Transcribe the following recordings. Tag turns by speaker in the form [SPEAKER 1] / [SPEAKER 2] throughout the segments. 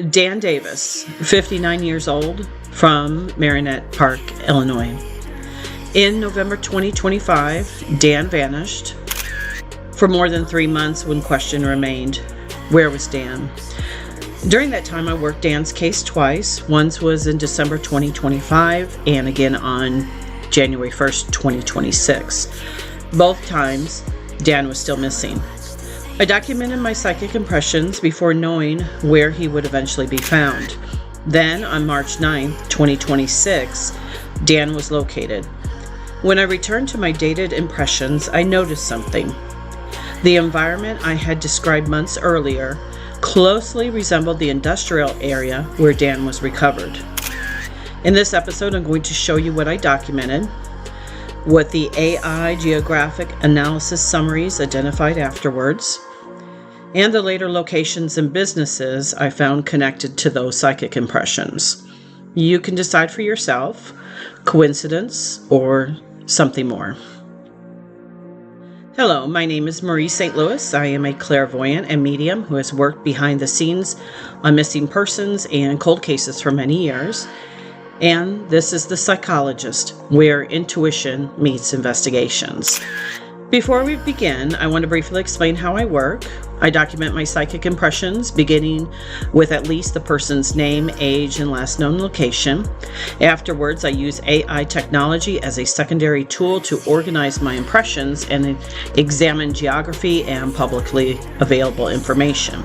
[SPEAKER 1] Dan Davis, 59 years old, from Marinette Park, Illinois. In November 2025, Dan vanished. For more than 3 months, one question remained: where was Dan? During that time, I worked Dan's case twice. Once was in December 2025 and again on January 1st, 2026. Both times, Dan was still missing. I documented my psychic impressions before knowing where he would eventually be found. Then, on March 9th, 2026, Dan was located. When I returned to my dated impressions, I noticed something. The environment I had described months earlier closely resembled the industrial area where Dan was recovered. In this episode, I'm going to show you what I documented, what the AI geographic analysis summaries identified afterwards, and the later locations and businesses I found connected to those psychic impressions. You can decide for yourself, coincidence or something more. Hello, my name is Marie St. Louis. I am a clairvoyant and medium who has worked behind the scenes on missing persons and cold cases for many years. And this is The Psychologist, where intuition meets investigations. Before we begin, I want to briefly explain how I work. I document my psychic impressions, beginning with at least the person's name, age, and last known location. Afterwards, I use AI technology as a secondary tool to organize my impressions and examine geography and publicly available information.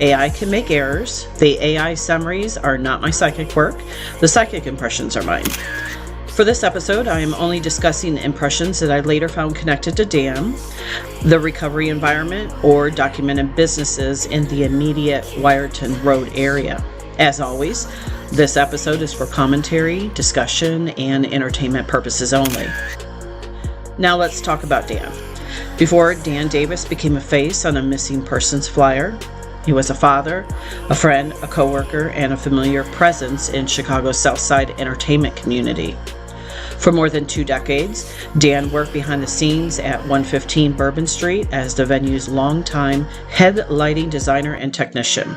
[SPEAKER 1] AI can make errors. The AI summaries are not my psychic work. The psychic impressions are mine. For this episode, I am only discussing impressions that I later found connected to Dan, the recovery environment, or documented businesses in the immediate Wyerton Road area. As always, this episode is for commentary, discussion, and entertainment purposes only. Now let's talk about Dan. Before Dan Davis became a face on a missing persons flyer, he was a father, a friend, a coworker, and a familiar presence in Chicago's South Side entertainment community. For more than 2 decades, Dan worked behind the scenes at 115 Bourbon Street as the venue's longtime head lighting designer and technician.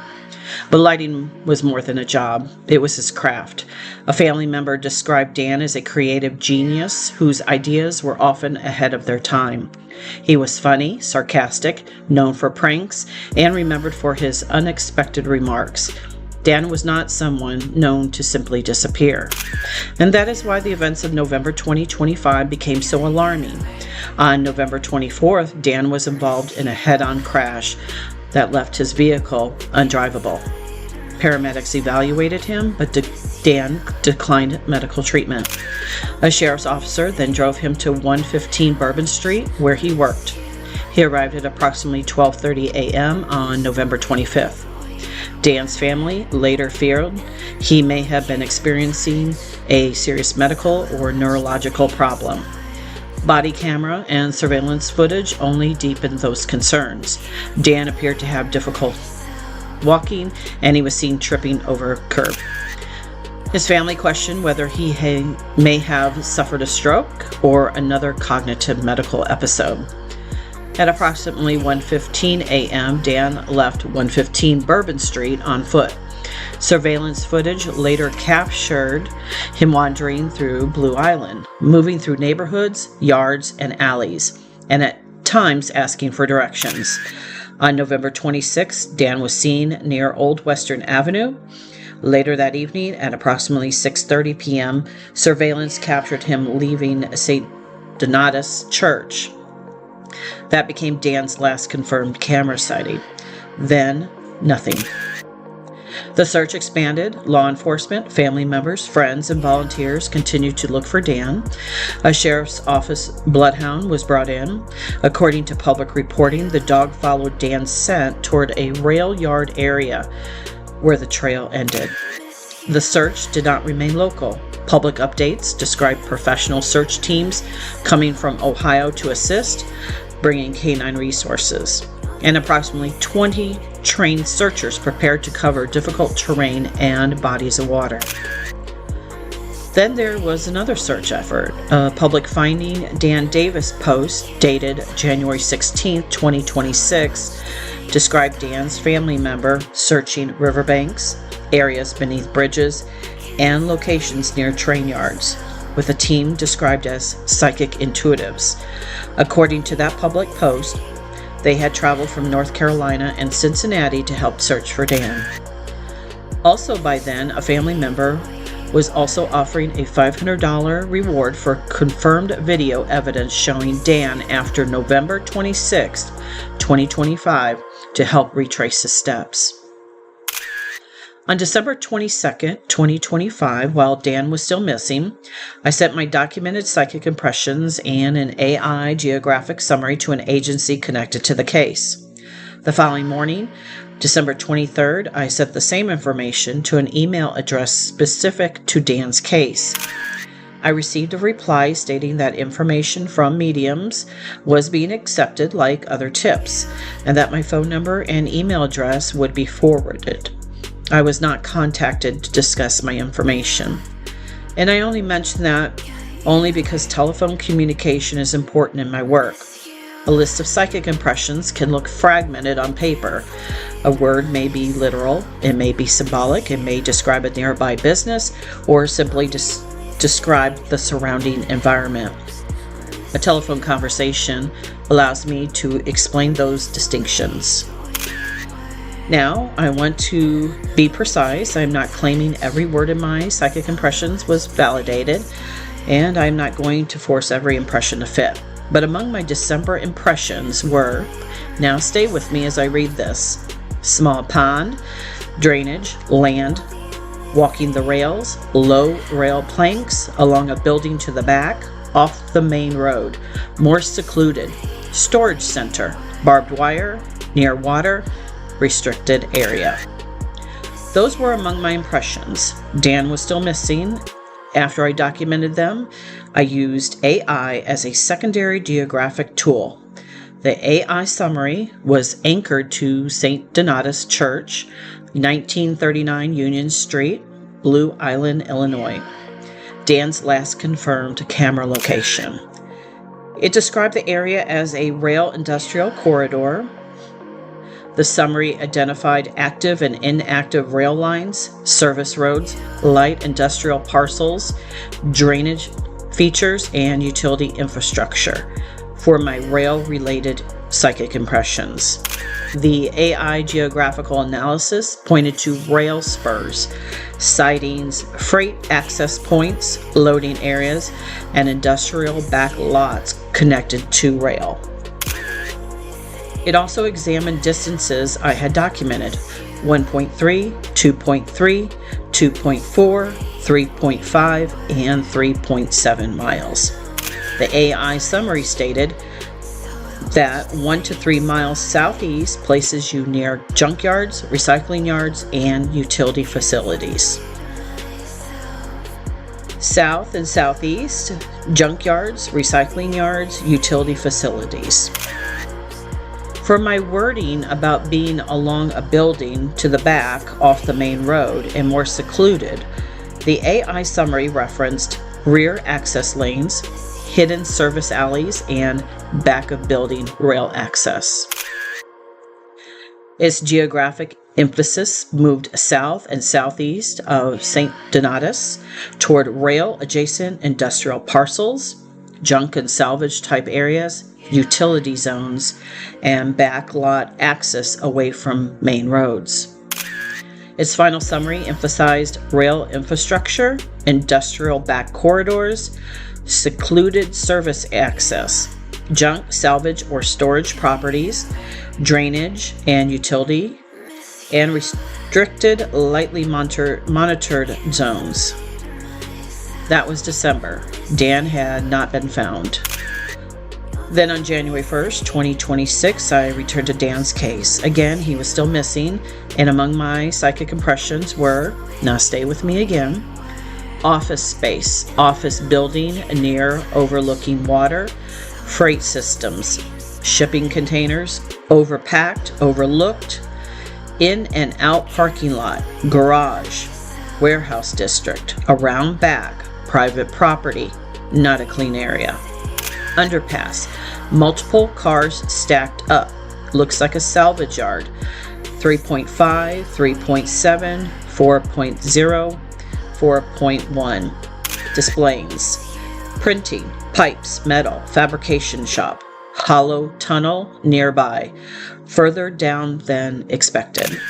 [SPEAKER 1] But lighting was more than a job. It was his craft. A family member described Dan as a creative genius whose ideas were often ahead of their time. He was funny, sarcastic, known for pranks, and remembered for his unexpected remarks. Dan was not someone known to simply disappear. And that is why the events of November 2025 became so alarming. On November 24th, Dan was involved in a head-on crash that left his vehicle undrivable. Paramedics evaluated him, but Dan declined medical treatment. A sheriff's officer then drove him to 115 Bourbon Street, where he worked. He arrived at approximately 12:30 a.m. on November 25th. Dan's family later feared he may have been experiencing a serious medical or neurological problem. Body camera and surveillance footage only deepened those concerns. Dan appeared to have difficulty walking, and he was seen tripping over a curb. His family questioned whether he may have suffered a stroke or another cognitive medical episode. At approximately 1:15 a.m., Dan left 115 Bourbon Street on foot. Surveillance footage later captured him wandering through Blue Island, moving through neighborhoods, yards, and alleys, and at times asking for directions. On November 26, Dan was seen near Old Western Avenue. Later that evening, at approximately 6:30 p.m., surveillance captured him leaving St. Donatus Church. That became Dan's last confirmed camera sighting. Then, nothing. The search expanded. Law enforcement, family members, friends, and volunteers continued to look for Dan. A sheriff's office bloodhound was brought in. According to public reporting, the dog followed Dan's scent toward a rail yard area where the trail ended. The search did not remain local. Public updates described professional search teams coming from Ohio to assist, bringing canine resources, and approximately 20 trained searchers prepared to cover difficult terrain and bodies of water. Then there was another search effort. A public finding Dan Davis post dated January 16, 2026 described Dan's family member searching riverbanks, areas beneath bridges, and locations near train yards, with a team described as psychic intuitives. According to that public post, they had traveled from North Carolina and Cincinnati to help search for Dan. Also by then, a family member was also offering a $500 reward for confirmed video evidence showing Dan after November 26, 2025, to help retrace his steps. On December 22, 2025, while Dan was still missing, I sent my documented psychic impressions and an AI geographic summary to an agency connected to the case. The following morning, December 23rd, I sent the same information to an email address specific to Dan's case. I received a reply stating that information from mediums was being accepted like other tips, and that my phone number and email address would be forwarded. I was not contacted to discuss my information. And I only mention that only because telephone communication is important in my work. A list of psychic impressions can look fragmented on paper. A word may be literal, it may be symbolic, it may describe a nearby business, or simply describe the surrounding environment. A telephone conversation allows me to explain those distinctions. Now, I want to be precise. I'm not claiming every word in my psychic impressions was validated, and I'm not going to force every impression to fit. But among my December impressions were, now stay with me as I read this: small pond, drainage, land, walking the rails, low rail planks along a building to the back, off the main road, more secluded, storage center, barbed wire, near water, restricted area. Those were among my impressions. Dan was still missing. After I documented them, I used AI as a secondary geographic tool. The AI summary was anchored to St. Donatus Church, 1939 Union Street, Blue Island, Illinois, Dan's last confirmed camera location. It described the area as a rail industrial corridor. The summary identified active and inactive rail lines, service roads, light industrial parcels, drainage features, and utility infrastructure for my rail-related psychic impressions. The AI geographical analysis pointed to rail spurs, sidings, freight access points, loading areas, and industrial back lots connected to rail. It also examined distances I had documented: 1.3, 2.3, 2.4, 3.5, and 3.7 miles. The AI summary stated that 1 to 3 miles southeast places you near junkyards, recycling yards, and utility facilities. South and southeast, junkyards, recycling yards, utility facilities. For my wording about being along a building to the back off the main road and more secluded, the AI summary referenced rear access lanes, hidden service alleys, and back of building rail access. Its geographic emphasis moved south and southeast of St. Donatus toward rail adjacent industrial parcels, junk and salvage type areas, utility zones, and backlot access away from main roads. Its final summary emphasized rail infrastructure, industrial back corridors, secluded service access, junk, salvage, or storage properties, drainage and utility, and restricted, lightly monitored zones. That was December. Dan had not been found. Then on January 1st, 2026, I returned to Dan's case. Again, he was still missing, and among my psychic impressions were, now stay with me again, office space, office building near overlooking water, freight systems, shipping containers, overpacked, overlooked, in and out parking lot, garage, warehouse district, around back, private property, not a clean area. Underpass, multiple cars stacked up, looks like a salvage yard. 3.5, 3.7, 4.0, 4.1. Displays, printing, pipes, metal, fabrication shop, hollow tunnel nearby, further down than expected.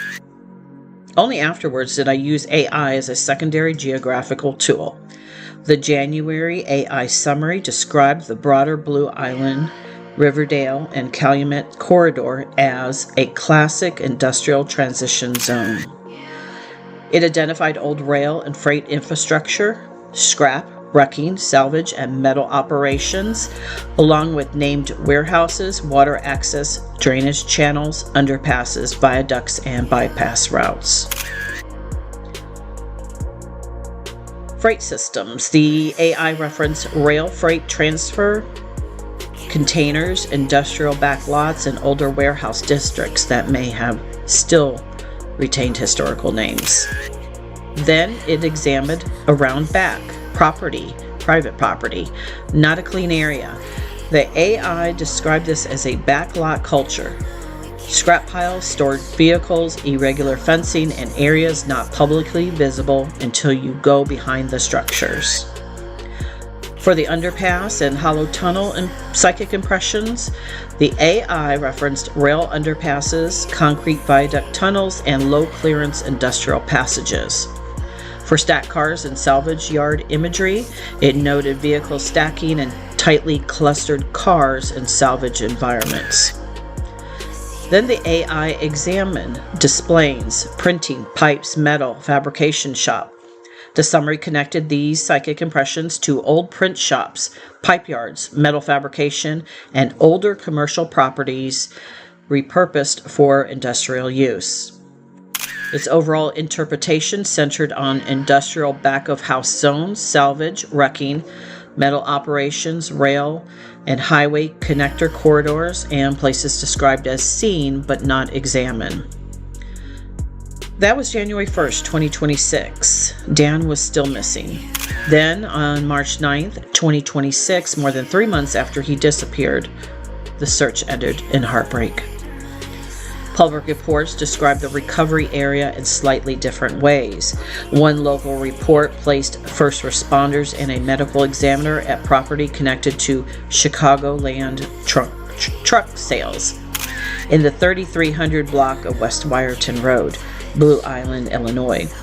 [SPEAKER 1] Only afterwards did I use AI as a secondary geographical tool. The January AI summary described the broader Blue Island, Riverdale, and Calumet corridor as a classic industrial transition zone. It identified old rail and freight infrastructure, scrap, wrecking, salvage, and metal operations, along with named warehouses, water access, drainage channels, underpasses, viaducts, and bypass routes. Freight systems. The AI referenced rail freight transfer, containers, industrial backlots, and older warehouse districts that may have still retained historical names. Then it examined around back, property, private property, not a clean area. The AI described this as a backlot culture. Scrap piles, stored vehicles, irregular fencing, and areas not publicly visible until you go behind the structures. For the underpass and hollow tunnel and psychic impressions, the AI referenced rail underpasses, concrete viaduct tunnels, and low-clearance industrial passages. For stacked cars and salvage yard imagery, it noted vehicle stacking and tightly clustered cars in salvage environments. Then the AI examined displays, printing, pipes, metal, fabrication shop. The summary connected these psychic impressions to old print shops, pipe yards, metal fabrication, and older commercial properties repurposed for industrial use. Its overall interpretation centered on industrial back-of-house zones, salvage, wrecking, metal operations, rail, and highway connector corridors, and places described as seen but not examined. That was January 1st, 2026. Dan was still missing. Then, on March 9th, 2026, more than 3 months after he disappeared, the search ended in heartbreak. Public reports described the recovery area in slightly different ways. One local report placed first responders and a medical examiner at property connected to Chicagoland truck sales in the 3300 block of West Wyerton Road, Blue Island, Illinois.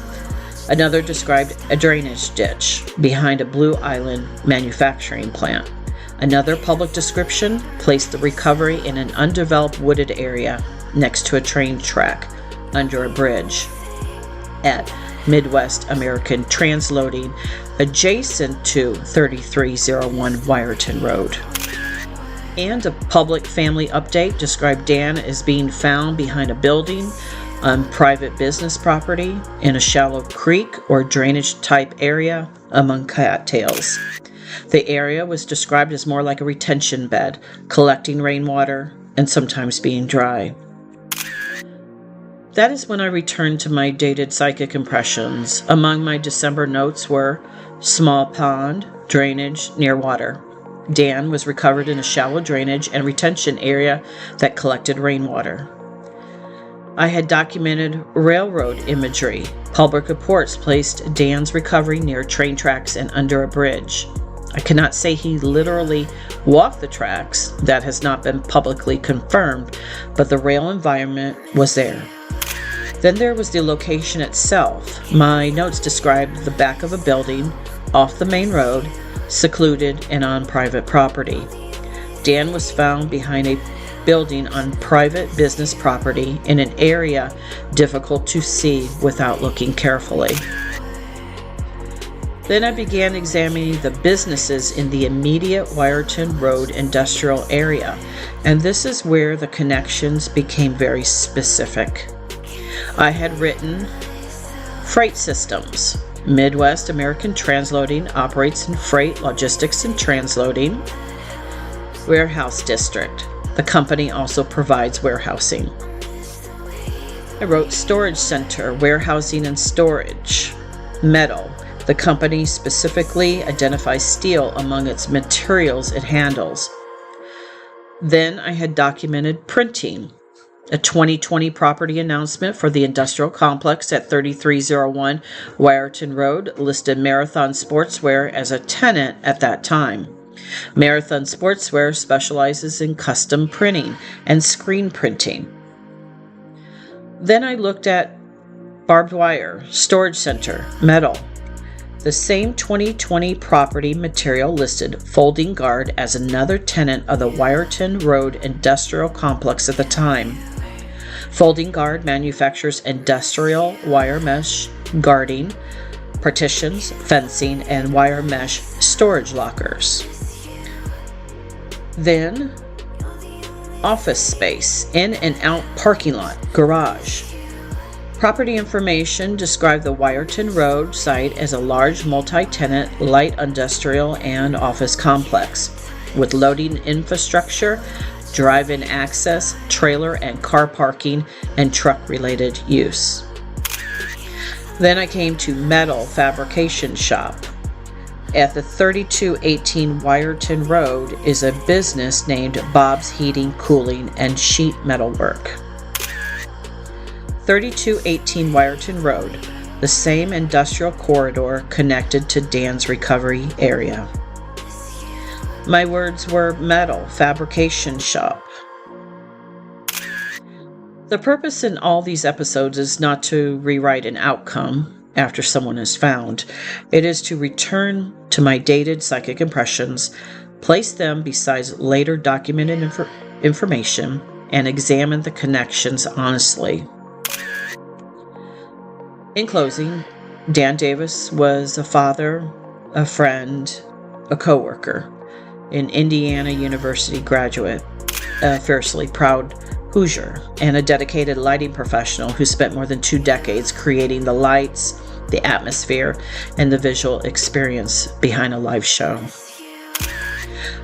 [SPEAKER 1] Another described a drainage ditch behind a Blue Island manufacturing plant. Another public description placed the recovery in an undeveloped wooded area next to a train track under a bridge at Midwest American Transloading adjacent to 3301 Wyerton Road. And a public family update described Dan as being found behind a building on private business property in a shallow creek or drainage type area among cattails. The area was described as more like a retention bed, collecting rainwater and sometimes being dry. That is when I returned to my dated psychic impressions. Among my December notes were small pond, drainage near water. Dan was recovered in a shallow drainage and retention area that collected rainwater. I had documented railroad imagery. Public reports placed Dan's recovery near train tracks and under a bridge. I cannot say he literally walked the tracks. That has not been publicly confirmed, but the rail environment was there. Then there was the location itself. My notes described the back of a building, off the main road, secluded and on private property. Dan was found behind a building on private business property in an area difficult to see without looking carefully. Then I began examining the businesses in the immediate Wyerton Road industrial area, and this is where the connections became very specific. I had written freight systems. Midwest American Transloading operates in freight, logistics, and transloading. Warehouse district. The company also provides warehousing. I wrote storage center, warehousing and storage. Metal, The company specifically identifies steel among its materials it handles. Then I had documented printing. A 2020 property announcement for the industrial complex at 3301 Wyerton Road listed Marathon Sportswear as a tenant at that time. Marathon Sportswear specializes in custom printing and screen printing. Then I looked at barbed wire, storage center, metal. The same 2020 property material listed Folding Guard as another tenant of the Wyerton Road industrial complex at the time. Folding Guard manufactures industrial wire mesh guarding, partitions, fencing, and wire mesh storage lockers. Then, office space, in and out parking lot, garage. Property information described the Wyerton Road site as a large multi-tenant light industrial and office complex with loading infrastructure, drive-in access, trailer and car parking, and truck-related use. Then I came to metal fabrication shop. At the 3218 Wyerton Road is a business named Bob's Heating, Cooling, and Sheet Metal Work. 3218 Wyerton Road, the same industrial corridor connected to Dan's recovery area. My words were metal fabrication shop. The purpose in all these episodes is not to rewrite an outcome after someone is found. It is to return to my dated psychic impressions, place them beside later documented information, and examine the connections honestly. In closing, Dan Davis was a father, a friend, a coworker, an Indiana University graduate, a fiercely proud Hoosier, and a dedicated lighting professional who spent more than 2 decades creating the lights, the atmosphere, and the visual experience behind a live show.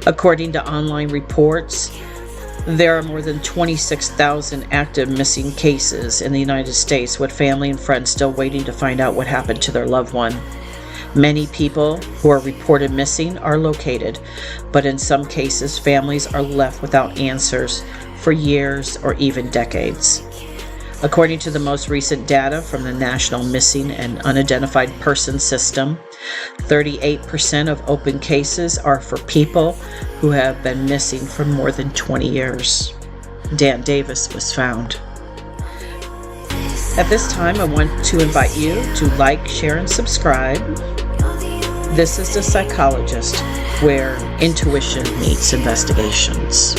[SPEAKER 1] According to online reports, there are more than 26,000 active missing cases in the United States, with family and friends still waiting to find out what happened to their loved one. Many people who are reported missing are located, but in some cases, families are left without answers for years or even decades. According to the most recent data from the National Missing and Unidentified Persons System, 38% of open cases are for people who have been missing for more than 20 years. Dan Davis was found. At this time, I want to invite you to like, share, and subscribe. This is The Psychologist, where intuition meets investigations.